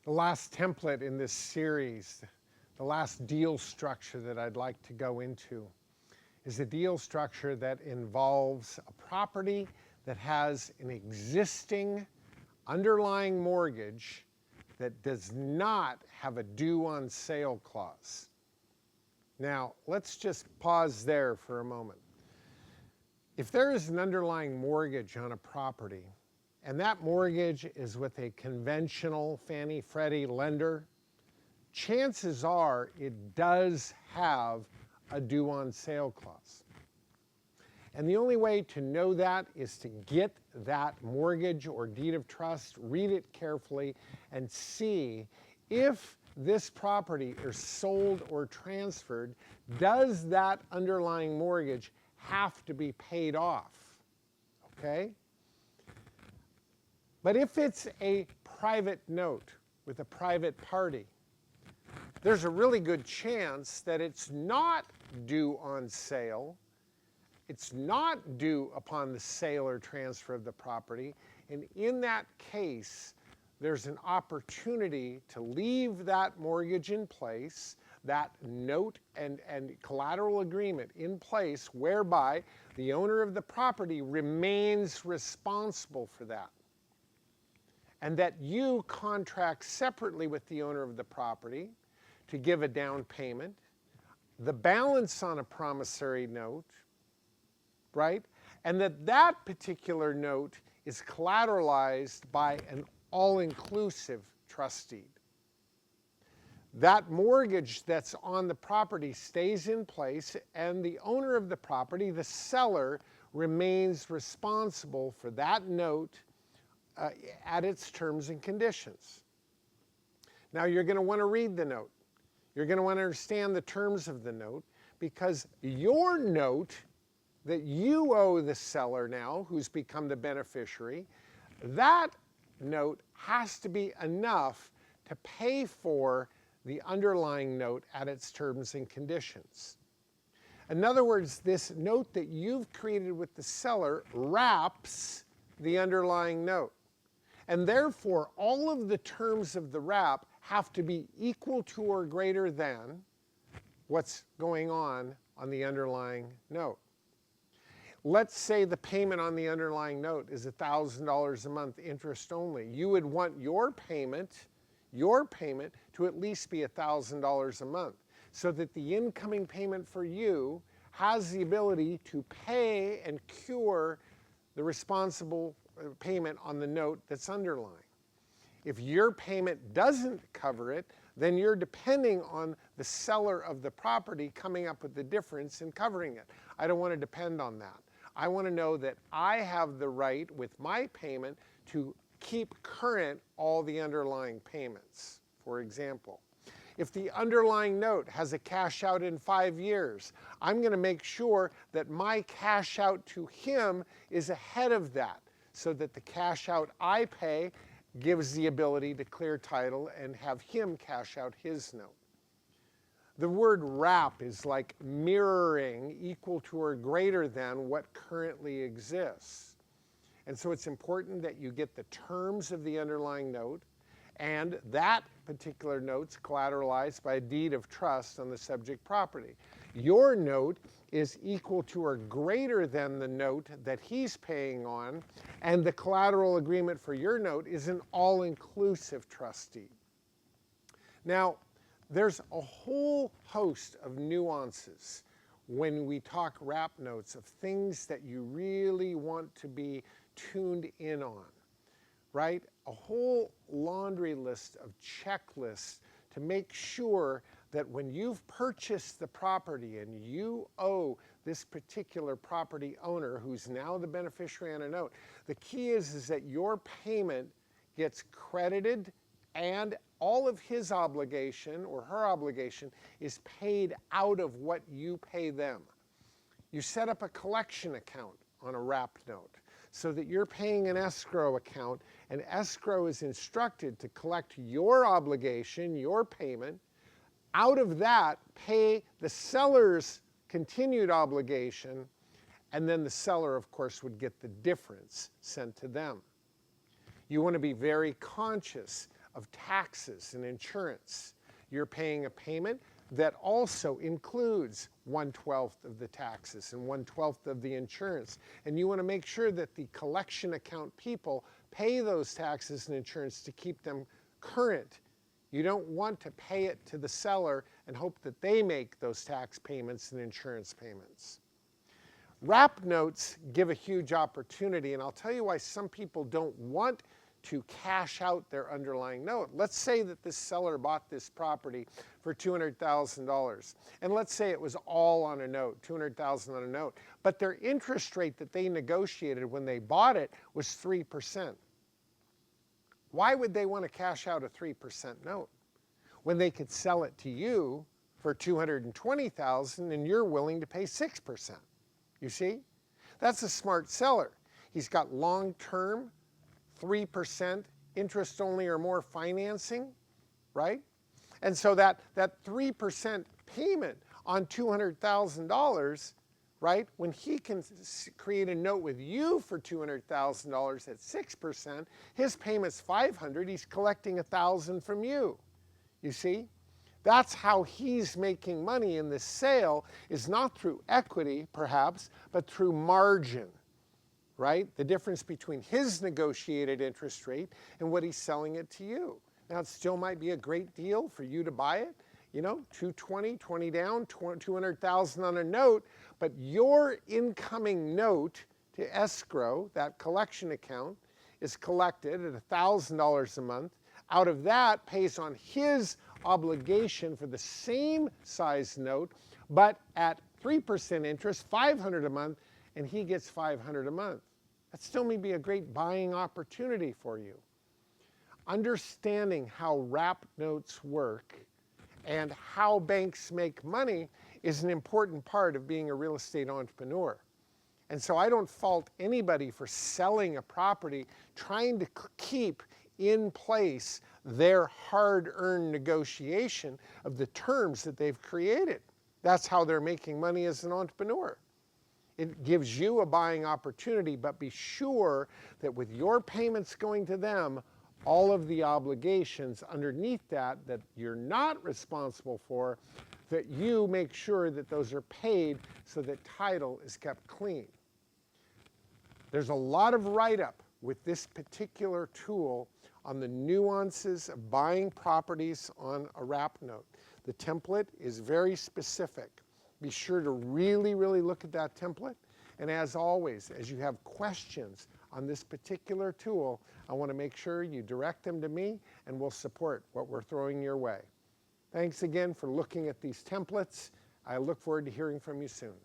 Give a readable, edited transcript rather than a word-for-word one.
The last template in this series, the last deal structure that I'd like to go into, is a deal structure that involves a property that has an existing underlying mortgage that does not have a due on sale clause. Now, let's just pause there for a moment. If there is an underlying mortgage on a property, and that mortgage is with a conventional Fannie Freddie lender, chances are it does have a due on sale clause. And the only way to know that is to get that mortgage or deed of trust, read it carefully, and see if this property is sold or transferred, does that underlying mortgage have to be paid off? Okay? But if it's a private note with a private party, there's a really good chance that it's not due on sale, it's not due upon the sale or transfer of the property, and in that case, there's an opportunity to leave that mortgage in place, that note and collateral agreement in place, whereby the owner of the property remains responsible for that. And that you contract separately with the owner of the property to give a down payment, the balance on a promissory note, right? And that particular note is collateralized by an all-inclusive trust deed. That mortgage that's on the property stays in place, and the owner of the property, the seller, remains responsible for that note at its terms and conditions. Now, you're going to want to read the note. You're going to want to understand the terms of the note, because your note that you owe the seller now, who's become the beneficiary, that note has to be enough to pay for the underlying note at its terms and conditions. In other words, this note that you've created with the seller wraps the underlying note. And therefore, all of the terms of the wrap have to be equal to or greater than what's going on the underlying note. Let's say the payment on the underlying note is $1,000 a month, interest only. You would want your payment to at least be $1,000 a month, so that the incoming payment for you has the ability to pay and cure the responsible payment on the note that's underlying. If your payment doesn't cover it, then you're depending on the seller of the property coming up with the difference and covering it. I don't want to depend on that. I want to know that I have the right with my payment to keep current all the underlying payments. For example, if the underlying note has a cash out in 5 years, I'm going to make sure that my cash out to him is ahead of that, so that the cash out I pay gives the ability to clear title and have him cash out his note. The word wrap is like mirroring, equal to or greater than what currently exists. And so it's important that you get the terms of the underlying note, and that particular note's collateralized by a deed of trust on the subject property. Your note is equal to or greater than the note that he's paying on, and the collateral agreement for your note is an all-inclusive trust deed. Now, there's a whole host of nuances when we talk wrap notes, of things that you really want to be tuned in on, right? A whole laundry list of checklists to make sure that when you've purchased the property and you owe this particular property owner, who's now the beneficiary on a note, the key is that your payment gets credited and all of his obligation or her obligation is paid out of what you pay them. You set up a collection account on a wrap note so that you're paying an escrow account, and escrow is instructed to collect your obligation, your payment. Out of that, pay the seller's continued obligation, and then the seller, of course, would get the difference sent to them. You want to be very conscious of taxes and insurance. You're paying a payment that also includes 1/12 of the taxes and 1/12 of the insurance. And you want to make sure that the collection account people pay those taxes and insurance to keep them current. You don't want to pay it to the seller and hope that they make those tax payments and insurance payments. Wrap notes give a huge opportunity, and I'll tell you why some people don't want to cash out their underlying note. Let's say that this seller bought this property for $200,000, and let's say it was all on a note, $200,000 on a note, but their interest rate that they negotiated when they bought it was 3%. Why would they want to cash out a 3% note when they could sell it to you for $220,000 and you're willing to pay 6%? You see? That's a smart seller. He's got long-term 3% interest only or more financing, right? And so that 3% payment on $200,000, right, when he can create a note with you for $200,000 at 6%, his payment's $500, he's collecting $1,000 from you. You see? That's how he's making money in this sale, is not through equity, perhaps, but through margin, right? The difference between his negotiated interest rate and what he's selling it to you. Now, it still might be a great deal for you to buy it, you know, 220, 20 down, 200,000 on a note, but your incoming note to escrow, that collection account, is collected at $1,000 a month. Out of that pays on his obligation for the same size note, but at 3% interest, $500 a month, and he gets $500 a month. That still may be a great buying opportunity for you. Understanding how wrap notes work and how banks make money is an important part of being a real estate entrepreneur. And so I don't fault anybody for selling a property, trying to keep in place their hard-earned negotiation of the terms that they've created. That's how they're making money as an entrepreneur. It gives you a buying opportunity, but be sure that with your payments going to them, all of the obligations underneath that you're not responsible for, that you make sure that those are paid so that title is kept clean. There's a lot of write-up with this particular tool on the nuances of buying properties on a wrap note. The template is very specific. Be sure to really, really look at that template. And as always, as you have questions on this particular tool, I want to make sure you direct them to me, and we'll support what we're throwing your way. Thanks again for looking at these templates. I look forward to hearing from you soon.